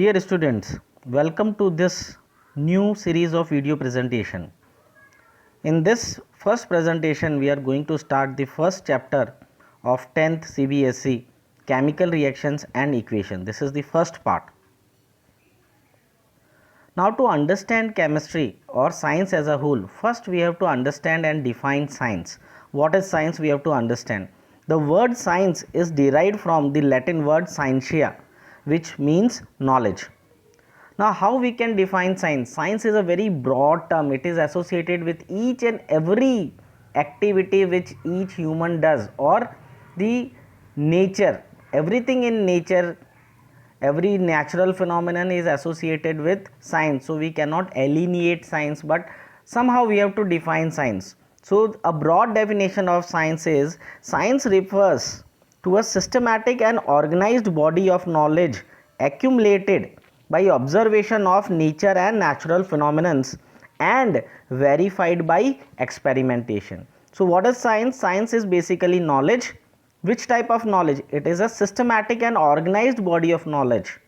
Dear students, welcome to this new series of video presentation. In this first presentation, we are going to start the first chapter of 10th CBSE Chemical Reactions and Equation. This is the first part. Now, to understand chemistry or science as a whole, first we have to understand and define science. What is science? We have to understand. The word science is derived from the Latin word scientia, which means knowledge. Now, how we can define science? Science is a very broad term. It is associated with each and every activity which each human does, or the nature. Everything in nature, every natural phenomenon is associated with science. So we cannot alienate science, but somehow we have to define science. So a broad definition of science is: science refers to a systematic and organized body of knowledge accumulated by observation of nature and natural phenomena and verified by experimentation. So what is science? Science is basically knowledge. Which type of knowledge? It is a systematic and organized body of knowledge,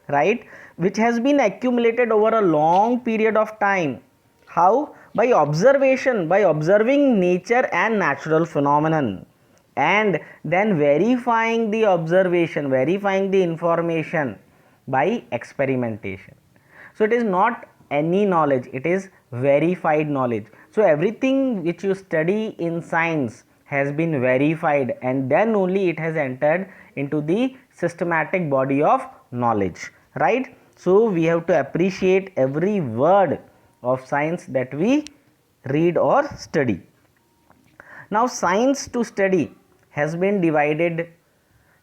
right, which has been accumulated over a long period of time. How? By observation, by observing nature and natural phenomenon, and then verifying the observation, verifying the information by experimentation. So it is not any knowledge, it is verified knowledge. So everything which you study in science has been verified, and then only it has entered into the systematic body of knowledge, right? So we have to appreciate every word of science that we read or study. Now, science to study has been divided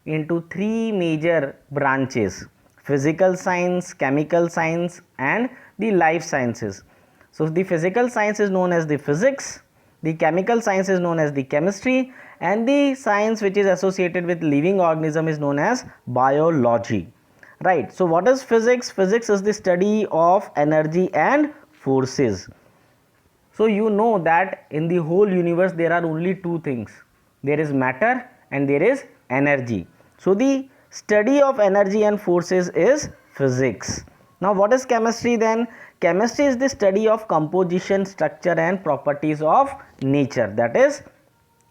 into three major branches: physical science, chemical science, and the life sciences. So the physical science is known as the physics, the chemical science is known as the chemistry, and the science which is associated with living organism is known as biology, right? So what is physics? Physics is the study of energy and forces. So you know that in the whole universe there are only two things: there is matter and there is energy. So the study of energy and forces is physics. Now what is chemistry then? Chemistry is the study of composition, structure and properties of nature, that is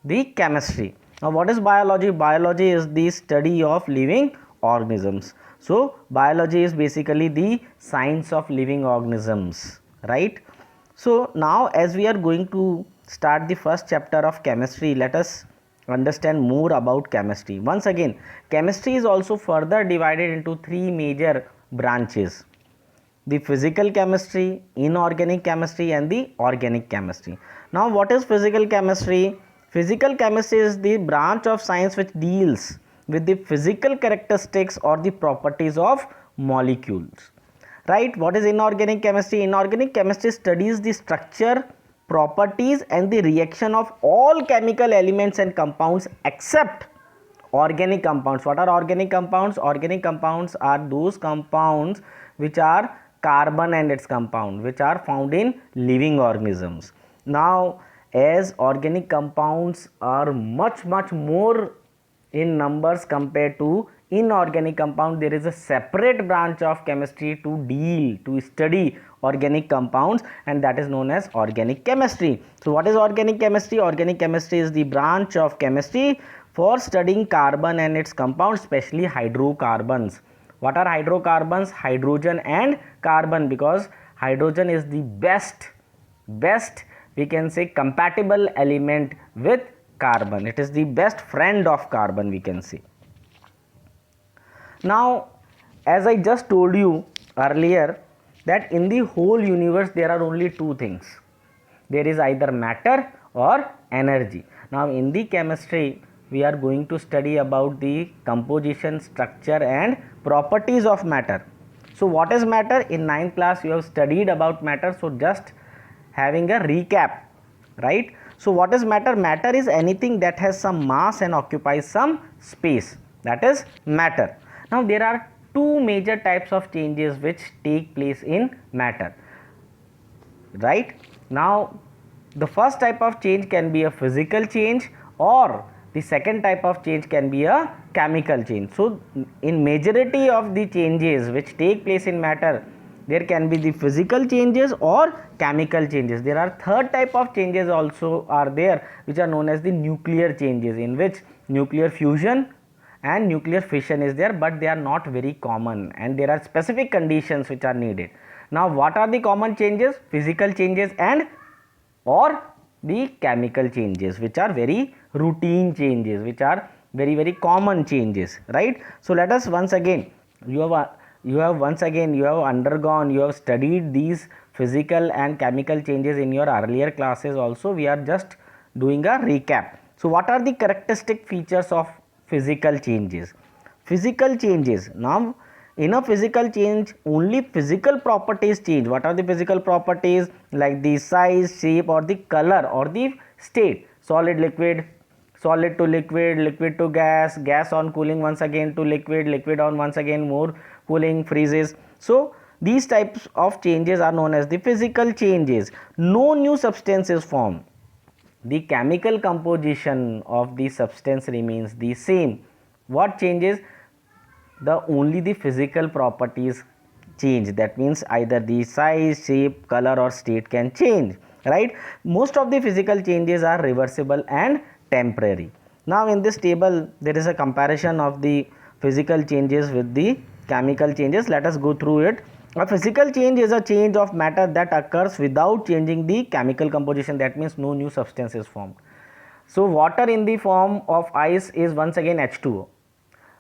the chemistry. Now what is biology? Biology is the study of living organisms. So biology is basically the science of living organisms, right? So now as we are going to start the first chapter of chemistry, let us understand more about chemistry. Once again, chemistry is also further divided into three major branches: the physical chemistry, inorganic chemistry and the organic chemistry. Now what is physical chemistry? Physical chemistry is the branch of science which deals with the physical characteristics or the properties of molecules, right? What is inorganic chemistry? Inorganic chemistry studies the structure, properties and the reaction of all chemical elements and compounds except organic compounds. What are organic compounds? Organic compounds are those compounds which are carbon and its compound, which are found in living organisms. Now as organic compounds are much more in numbers compared to inorganic compound, there is a separate branch of chemistry to study organic compounds, and that is known as organic chemistry. So what is organic chemistry? Organic chemistry is the branch of chemistry for studying carbon and its compounds, especially hydrocarbons. What are hydrocarbons? Hydrogen and carbon, because hydrogen is the best we can say compatible element with carbon. It is the best friend of carbon, we can say. Now as I just told you earlier that in the whole universe there are only two things: there is either matter or energy. Now in the chemistry we are going to study about the composition, structure and properties of matter. So what is matter? In 9th class you have studied about matter, so just having a recap, right? So what is matter? Matter is anything that has some mass and occupies some space, that is matter. Now there are two major types of changes which take place in matter, right? Now the first type of change can be a physical change, or The second type of change can be a chemical change. So in majority of the changes which take place in matter, there can be the physical changes or chemical changes. There are third type of changes also are there, which are known as the nuclear changes, in which nuclear fusion and nuclear fission is there, but they are not very common and there are specific conditions which are needed. Now what are the common changes? Physical changes and or the chemical changes, which are very routine changes, which are very common changes, right? So let us once again, you have undergone, you have studied these physical and chemical changes in your earlier classes also. We are just doing a recap. So what are the characteristic features of physical changes? Physical changes, now in a physical change only physical properties change. What are the physical properties? Like the size, shape or the color or the state. Solid, liquid, solid to liquid, liquid to gas, gas on cooling once again to liquid, liquid on once again more cooling, freezes. So these types of changes are known as the physical changes. No new substance is formed. The chemical composition of the substance remains the same. What changes? Only the physical properties change. That means either the size, shape, color or state can change, right? Most of the physical changes are reversible and temporary. Now in this table there is a comparison of the physical changes with the chemical changes. Let us go through it. A physical change is a change of matter that occurs without changing the chemical composition. That means no new substance is formed. So water in the form of ice is once again H2O.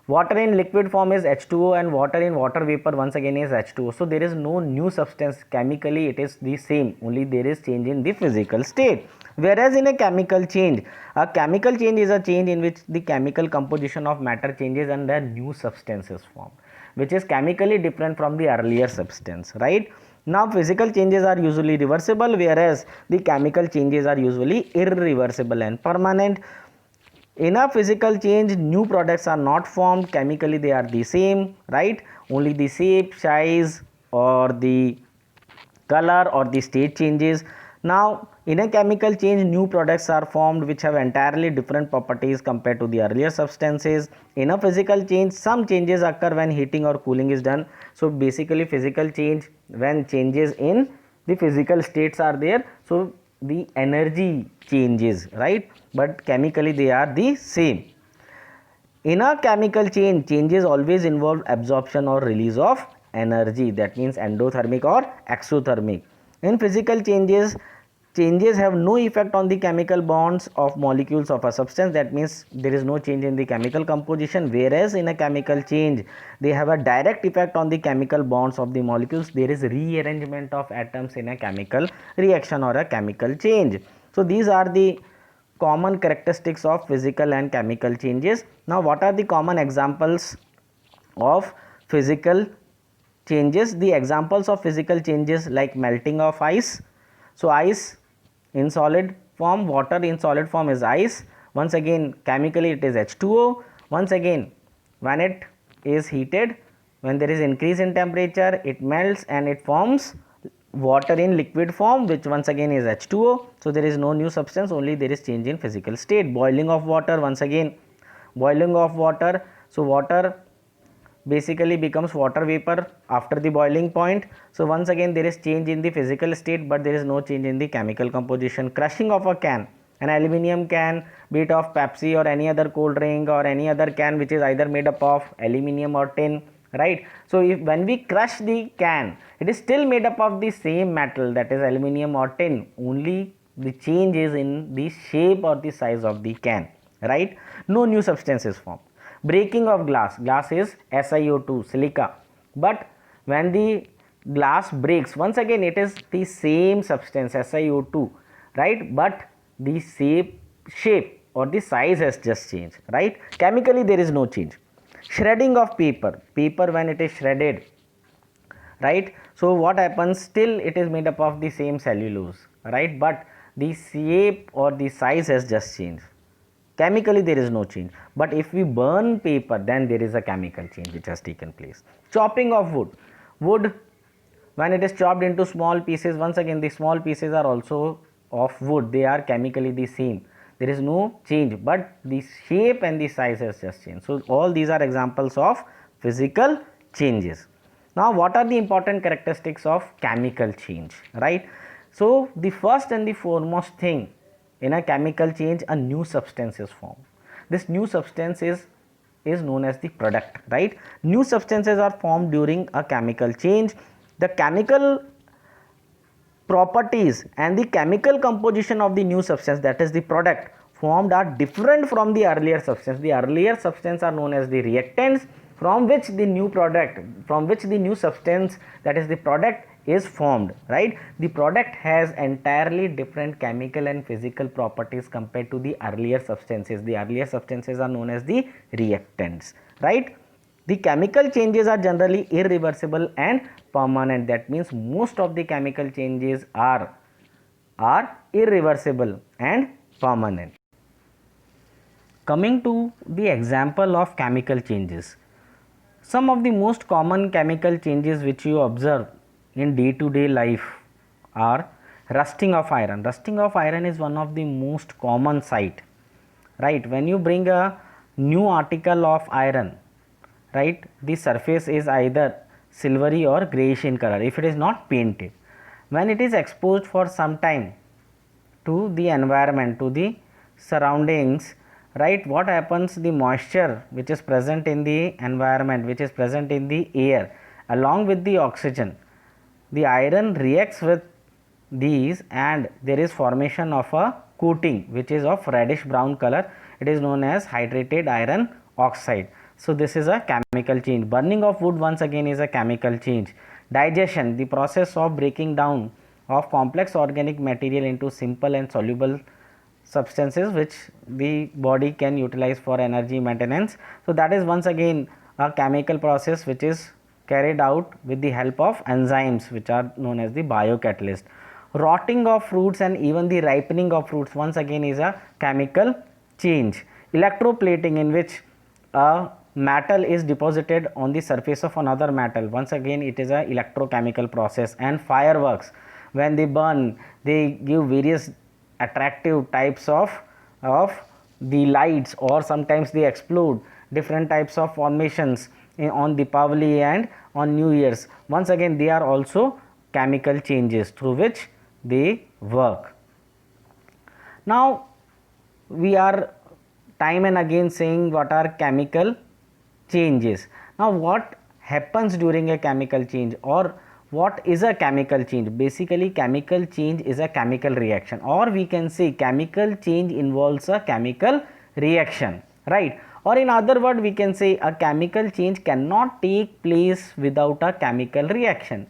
Water in liquid form is H2O and water in water vapor once again is H2O. So there is no new substance. Chemically it is the same, only there is change in the physical state. Whereas in a chemical change is a change in which the chemical composition of matter changes and a new substance is formed, which is chemically different from the earlier substance, right? Now physical changes are usually reversible, whereas the chemical changes are usually irreversible and permanent. In a physical change, new products are not formed. Chemically they are the same, right? Only the shape, size or the color or the state changes. Now in a chemical change, new products are formed which have entirely different properties compared to the earlier substances. In a physical change, some changes occur when heating or cooling is done. So basically physical change, when changes in the physical states are there, so the energy changes, right? But chemically they are the same. In a chemical change, changes always involve absorption or release of energy. That means endothermic or exothermic. In physical changes, changes have no effect on the chemical bonds of molecules of a substance. That means there is no change in the chemical composition, whereas in a chemical change they have a direct effect on the chemical bonds of the molecules. There is rearrangement of atoms in a chemical reaction or a chemical change. So these are the common characteristics of physical and chemical changes. Now what are the common examples of physical changes? The examples of physical changes like melting of ice. So ice in solid form, water in solid form is ice. Once again chemically it is H2O. Once again when it is heated, when there is increase in temperature, it melts and it forms water in liquid form, which once again is H2O. So there is no new substance, only there is change in physical state. Boiling of water, once again boiling of water. So water basically becomes water vapor after the boiling point. So once again there is change in the physical state, but there is no change in the chemical composition. Crushing of a can, an aluminium can, be it of Pepsi or any other cold drink or any other can which is either made up of aluminium or tin, right? So if when we crush the can, it is still made up of the same metal, that is aluminium or tin, only the change is in the shape or the size of the can, right? No new substance is formed. Breaking of glass, glass is SiO2, silica, but when the glass breaks, once again it is the same substance SiO2, right? But the shape or the size has just changed, right? Chemically there is no change. Shredding of paper, paper when it is shredded, right? So what happens, still it is made up of the same cellulose, right? But the shape or the size has just changed. Chemically there is no change, but if we burn paper, then there is a chemical change which has taken place. Chopping of wood, wood when it is chopped into small pieces, once again the small pieces are also of wood, they are chemically the same. there is no change, but the shape and the size has just changed. So all these are examples of physical changes. Now what are the important characteristics of chemical change, right? So the first and the foremost thing, in a chemical change, a new substance is formed. This new substance is known as the product, right? New substances are formed during a chemical change. The chemical properties and the chemical composition of the new substance, that is the product formed, are different from the earlier substance. The earlier substance are known as the reactants, from which the new substance, that is the product, is formed, right? The product has entirely different chemical and physical properties compared to the earlier substances. The earlier substances are known as the reactants, right? The chemical changes are generally irreversible and permanent. That means most of the chemical changes are irreversible and permanent. Coming to the example of chemical changes, some of the most common chemical changes which you observe in day-to-day life are rusting of iron. Rusting of iron is one of the most common sight, right? When you bring a new article of iron, right, the surface is either silvery or grayish in color if it is not painted. When it is exposed for some time to the environment, to the surroundings, right, what happens? The moisture which is present in the environment, which is present in the air, along with the oxygen, the iron reacts with these and there is formation of a coating which is of reddish brown color. It is known as hydrated iron oxide. So this is a chemical change. Burning of wood once again is a chemical change. Digestion, the process of breaking down of complex organic material into simple and soluble substances which the body can utilize for energy maintenance. So that is once again a chemical process which is carried out with the help of enzymes which are known as the biocatalyst. Rotting of fruits and even the ripening of fruits once again is a chemical change. Electroplating, in which a metal is deposited on the surface of another metal, once again it is a electrochemical process. And fireworks, when they burn, they give various attractive types of the lights, or sometimes they explode different types of formations on Deepavali and on New Year's. Once again they are also chemical changes through which they work. Now we are time and again saying what are chemical changes. Now what happens during a chemical change, or what is a chemical change? Basically chemical change is a chemical reaction, or we can say chemical change involves a chemical reaction, right? Or in other word we can say a chemical change cannot take place without a chemical reaction.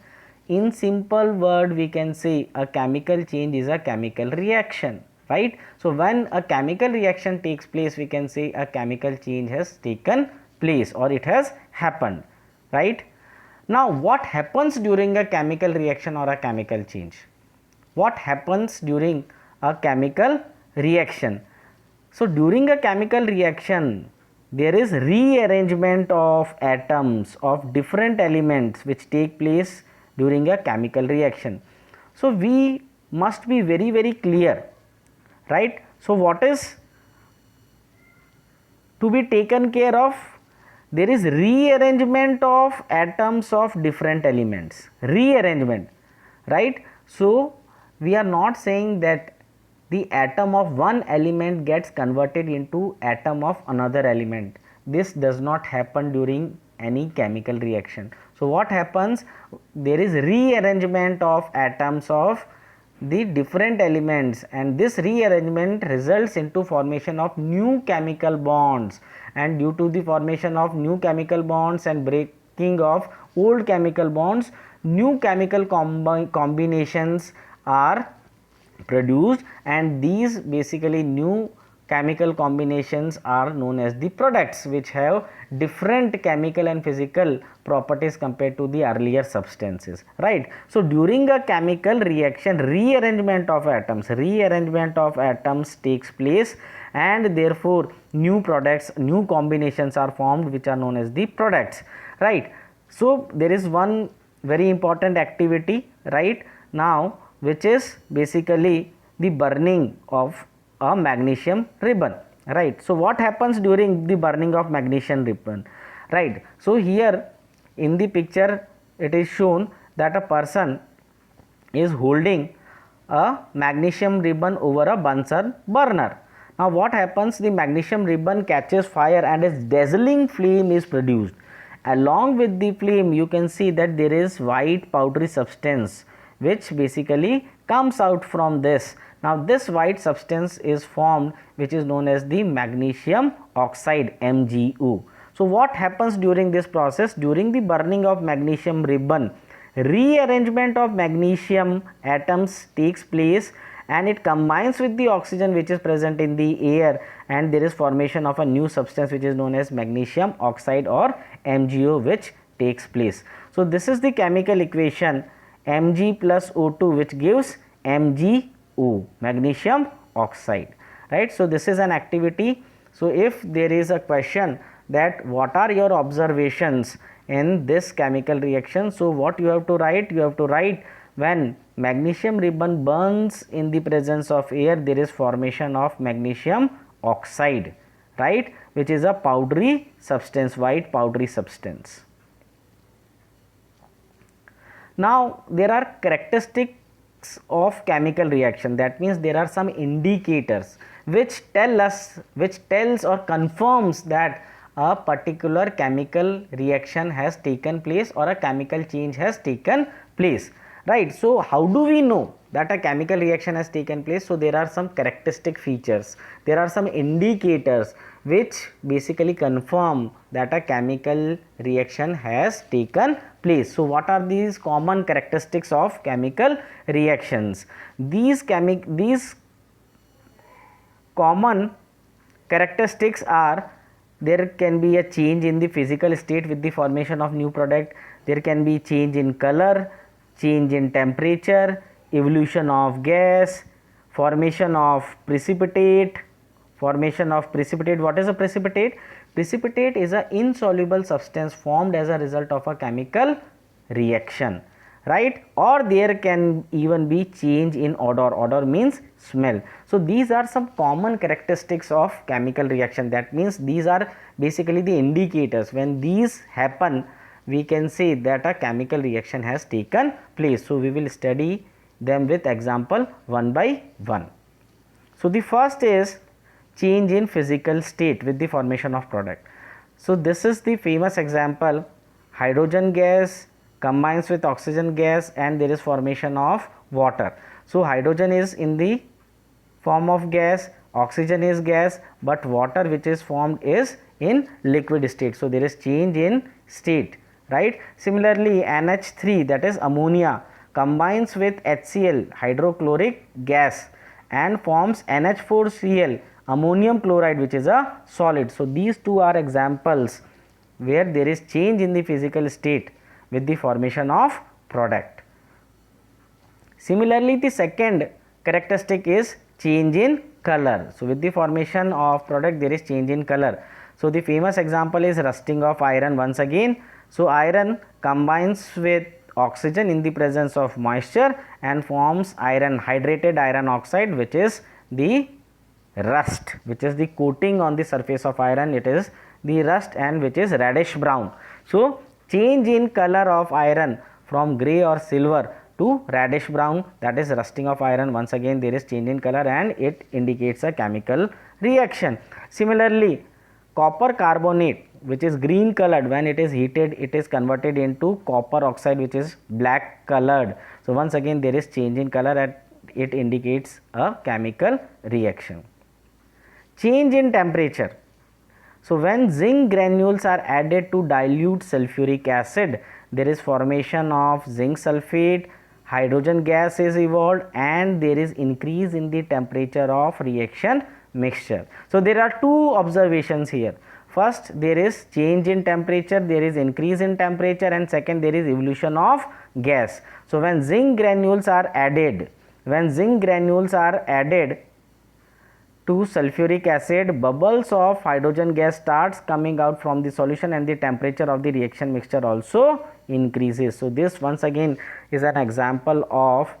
In simple word we can say a chemical change is a chemical reaction, right? So when a chemical reaction takes place, we can say a chemical change has taken place or it has happened, right? Now what happens during a chemical reaction or a chemical change? What happens during a chemical reaction? So during a chemical reaction there is rearrangement of atoms of different elements which take place during a chemical reaction. So we must be very clear, right? So what is to be taken care of? There is rearrangement of atoms of different elements, rearrangement, right? So we are not saying that the atom of one element gets converted into atom of another element. This does not happen during any chemical reaction. So what happens? There is rearrangement of atoms of the different elements, and this rearrangement results into formation of new chemical bonds, and due to the formation of new chemical bonds and breaking of old chemical bonds, new chemical combinations are produced, and these basically new chemical combinations are known as the products, which have different chemical and physical properties compared to the earlier substances, right? So during a chemical reaction, rearrangement of atoms takes place, and therefore new products, new combinations are formed which are known as the products, right? So there is one very important activity right now, which is basically the burning of a magnesium ribbon, right? So what happens during the burning of magnesium ribbon, right? So here in the picture it is shown that a person is holding a magnesium ribbon over a Bunsen burner. Now what happens, the magnesium ribbon catches fire and a dazzling flame is produced. Along with the flame you can see that there is white powdery substance which basically comes out from this. Now this white substance is formed, which is known as the magnesium oxide, MgO. So what happens during this process? During the burning of magnesium ribbon, rearrangement of magnesium atoms takes place and it combines with the oxygen which is present in the air, and there is formation of a new substance which is known as magnesium oxide or MgO which takes place. So this is the chemical equation Mg plus O2 which gives MgO, magnesium oxide, right? So this is an activity. So if there is a question that what are your observations in this chemical reaction, so what you have to write? You have to write, when magnesium ribbon burns in the presence of air, there is formation of magnesium oxide, right, which is a powdery substance, white powdery substance. Now there are characteristics of chemical reaction, that means there are some indicators which tells or confirms that a particular chemical reaction has taken place or a chemical change has taken place, right? So how do we know that a chemical reaction has taken place? So there are some characteristic features, there are some indicators which basically confirm that a chemical reaction has taken place. So what are these common characteristics of chemical reactions? These common characteristics are: there can be a change in the physical state with the formation of new product, there can be change in color, change in temperature, evolution of gas, formation of precipitate. What is a precipitate? Precipitate is an insoluble substance formed as a result of a chemical reaction, right? Or there can even be change in odor. Odor means smell. So these are some common characteristics of chemical reaction. That means these are basically the indicators. When these happen, we can say that a chemical reaction has taken place. So we will study them with example one by one. So the first is change in physical state with the formation of product. So this is the famous example: hydrogen gas combines with oxygen gas and there is formation of water. So hydrogen is in the form of gas, oxygen is gas, but water which is formed is in liquid state. So there is change in state, right? Similarly, NH3, that is ammonia, combines with HCl, hydrochloric gas, and forms NH4Cl, ammonium chloride, which is a solid. So these two are examples where there is change in the physical state with the formation of product. Similarly, the second characteristic is change in color. So with the formation of product there is change in color. So the famous example is rusting of iron once again. So iron combines with oxygen in the presence of moisture and forms iron, hydrated iron oxide, which is the rust, which is the coating on the surface of iron. It is the rust, and which is reddish brown. So change in color of iron from grey or silver to reddish brown, that is rusting of iron. Once again there is change in color and it indicates a chemical reaction. Similarly, copper carbonate, which is green colored, when it is heated it is converted into copper oxide, which is black colored. So once again there is change in color and it indicates a chemical reaction. Change in temperature. So when zinc granules are added to dilute sulfuric acid, there is formation of zinc sulfate, hydrogen gas is evolved, and there is increase in the temperature of reaction mixture. So there are two observations here. First, there is change in temperature, there is increase in temperature, and second, there is evolution of gas. So when zinc granules are added, to sulfuric acid, bubbles of hydrogen gas starts coming out from the solution and the temperature of the reaction mixture also increases. So this once again is an example of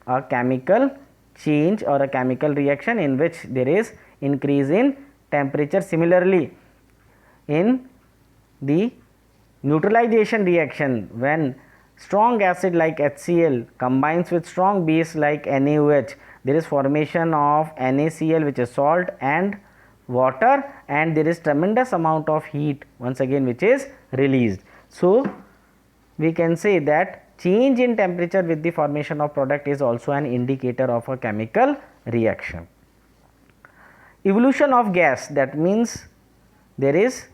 a chemical change or a chemical reaction in which there is increase in temperature. Similarly, in the neutralization reaction, when strong acid like HCl combines with strong base like NaOH, there is formation of NaCl, which is salt, and water, and there is tremendous amount of heat once again which is released. So we can say that change in temperature with the formation of product is also an indicator of a chemical reaction. Evolution of gas, that means there is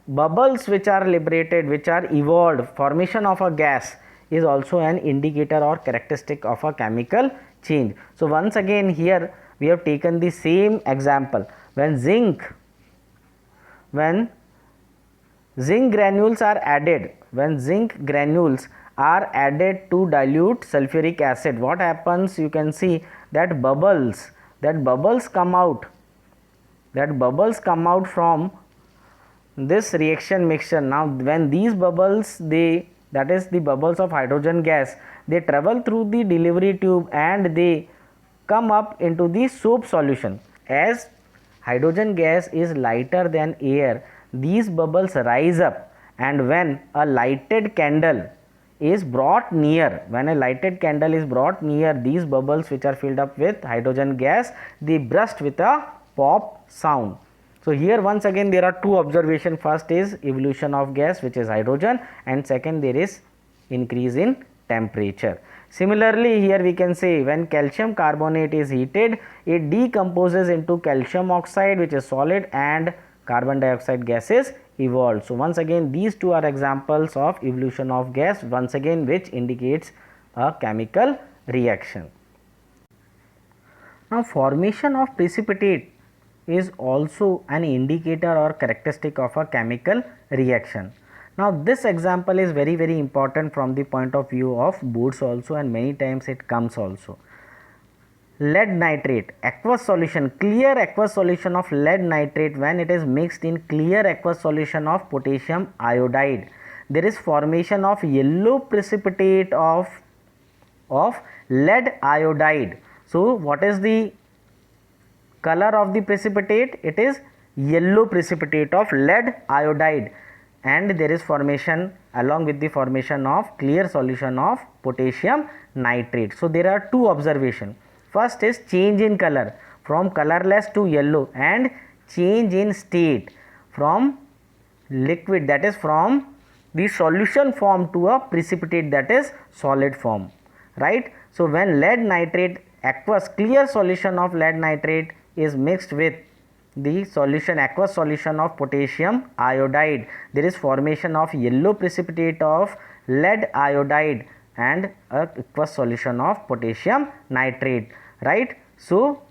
bubbles which are liberated, which are evolved. Formation of a gas is also an indicator or characteristic of a chemical change. So once again here we have taken the same example. When zinc granules are added, when zinc granules are added to dilute sulfuric acid, what happens? You can see that bubbles come out from this reaction mixture. Now when these bubbles, that is the bubbles of hydrogen gas, they travel through the delivery tube and they come up into the soap solution. As hydrogen gas is lighter than air, these bubbles rise up, and when a lighted candle is brought near, these bubbles which are filled up with hydrogen gas, they burst with a pop sound. So here once again there are two observations. First is evolution of gas, which is hydrogen, and second there is increase in temperature. Similarly, here we can say when calcium carbonate is heated, it decomposes into calcium oxide, which is solid, and carbon dioxide gas is evolved. So once again these two are examples of evolution of gas, once again which indicates a chemical reaction. Now formation of precipitate is also an indicator or characteristic of a chemical reaction. Now this example is very important from the point of view of boards also, and many times it comes also. Lead nitrate, aqueous solution, clear aqueous solution of lead nitrate, when it is mixed in clear aqueous solution of potassium iodide, there is formation of yellow precipitate of lead iodide. So what is the color of the precipitate? It is yellow precipitate of lead iodide, and there is formation along with the formation of clear solution of potassium nitrate. So there are two observations. First is change in color from colorless to yellow, and change in state from liquid, that is from the solution form, to a precipitate, that is solid form, right? So when lead nitrate, aqueous clear solution of lead nitrate is mixed with the solution, aqueous solution of potassium iodide, there is formation of yellow precipitate of lead iodide and a aqueous solution of potassium nitrate, right? So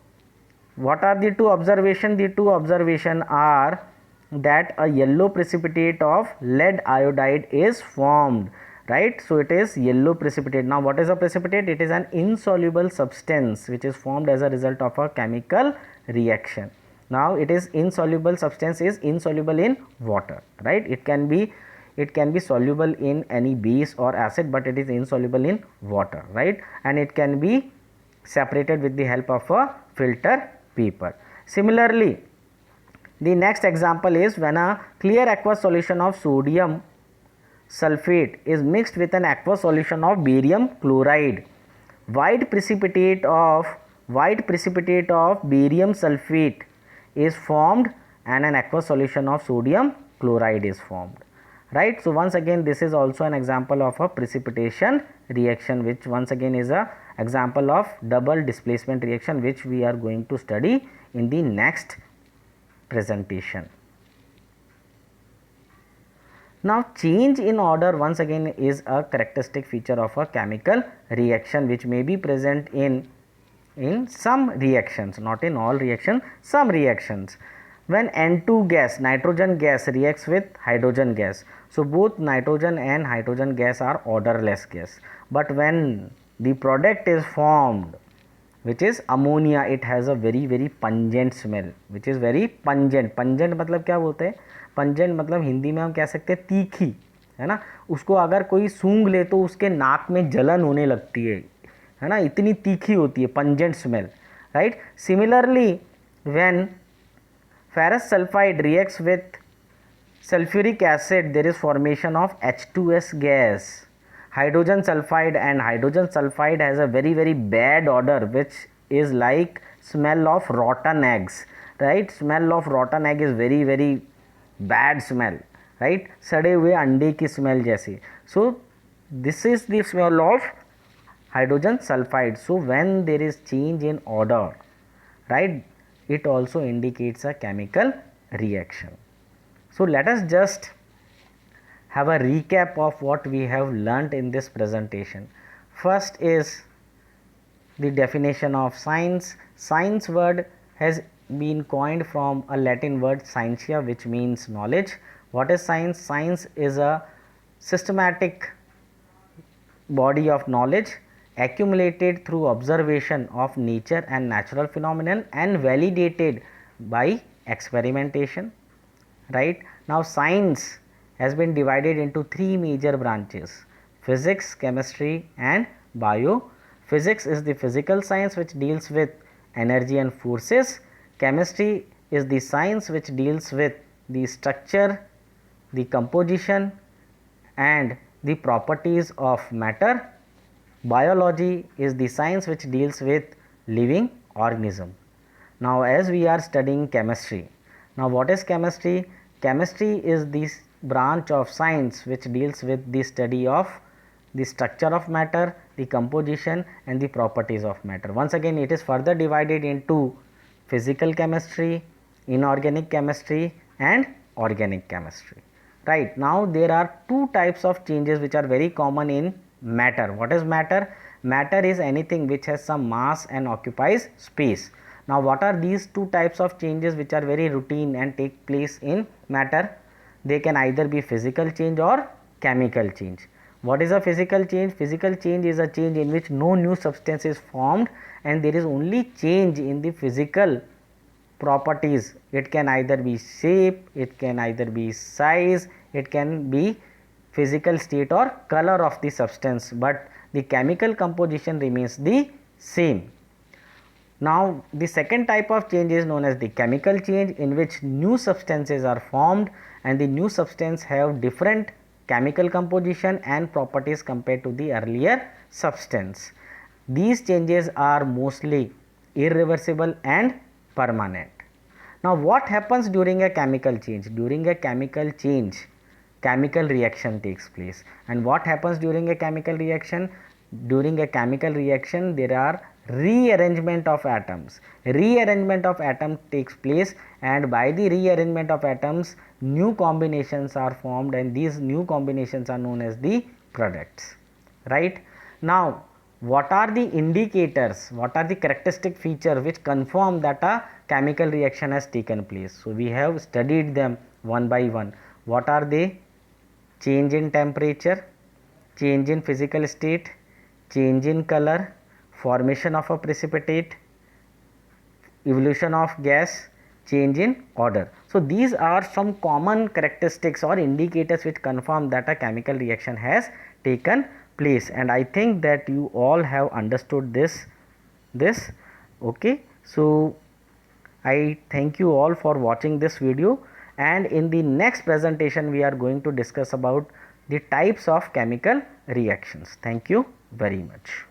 what are the two observations? The two observations are that a yellow precipitate of lead iodide is formed, right? So it is yellow precipitate. Now what is a precipitate? It is an insoluble substance which is formed as a result of a chemical reaction. Now it is insoluble substance, is insoluble in water, right? It can be soluble in any base or acid, but it is insoluble in water, right? And it can be separated with the help of a filter paper. Similarly, the next example is when a clear aqueous solution of sodium sulfate is mixed with an aqueous solution of barium chloride, white precipitate of barium sulfate is formed, and an aqueous solution of sodium chloride is formed, right? So once again this is also an example of a precipitation reaction, which once again is a example of double displacement reaction, which we are going to study in the next presentation. Now change in order once again is a characteristic feature of a chemical reaction, which may be present in some reactions, not in all reactions, some reactions. When N2 gas, nitrogen gas, reacts with hydrogen gas, so both nitrogen and hydrogen gas are odorless gas, but when the product is formed, which is ammonia, it has a very pungent smell, which is very pungent. Pungent मतलब क्या बोलते हैं? Pungent मतलब हिंदी में हम कह सकते हैं तीखी, है ना? उसको अगर कोई सूंघ ले तो उसके नाक में जलन होने लगती है ना? इतनी तीखी होती है, pungent smell. right? Similarly, when ferrous sulfide reacts with sulfuric acid, there is formation of H2S gas. Hydrogen sulfide, and hydrogen sulfide has a very bad odor, which is like smell of rotten eggs, right? Smell of rotten egg is very bad smell, right? सड़े हुए अंडे की smell जैसी. So this is the smell of hydrogen sulfide. So when there is change in odor, right, it also indicates a chemical reaction. So let us just have a recap of what we have learnt in this presentation. First is the definition of science. Science word has been coined from a Latin word scientia, which means knowledge. What is science? Science is a systematic body of knowledge accumulated through observation of nature and natural phenomenon and validated by experimentation, right? Now science has been divided into three major branches: physics, chemistry and bio. Physics is the physical science which deals with energy and forces. Chemistry is the science which deals with the structure, the composition and the properties of matter. Biology is the science which deals with living organism. Now as we are studying chemistry, now what is chemistry? Chemistry is this branch of science which deals with the study of the structure of matter, the composition and the properties of matter. Once again, it is further divided into physical chemistry, inorganic chemistry and organic chemistry. Right, now there are two types of changes which are very common in matter. What is matter? Matter is anything which has some mass and occupies space. Now what are these two types of changes which are very routine and take place in matter? They can either be physical change or chemical change. What is a physical change? Physical change is a change in which no new substance is formed and there is only change in the physical properties. It can either be shape, it can either be size, it can be physical state or color of the substance, but the chemical composition remains the same. Now the second type of change is known as the chemical change, in which new substances are formed and the new substance have different chemical composition and properties compared to the earlier substance. These changes are mostly irreversible and permanent. Now what happens during a chemical change? During a chemical change, chemical reaction takes place. And what happens during a chemical reaction? During a chemical reaction, there are rearrangement of atoms. Rearrangement of atoms takes place, and by the rearrangement of atoms, new combinations are formed, and these new combinations are known as the products, right? Now what are the indicators, what are the characteristic features which confirm that a chemical reaction has taken place? So we have studied them one by one. What are they? Change in temperature, change in physical state, change in color, formation of a precipitate, evolution of gas, change in odor. So these are some common characteristics or indicators which confirm that a chemical reaction has taken place, and I think that you all have understood this. Okay, so I thank you all for watching this video, and in the next presentation we are going to discuss about the types of chemical reactions. Thank you very much.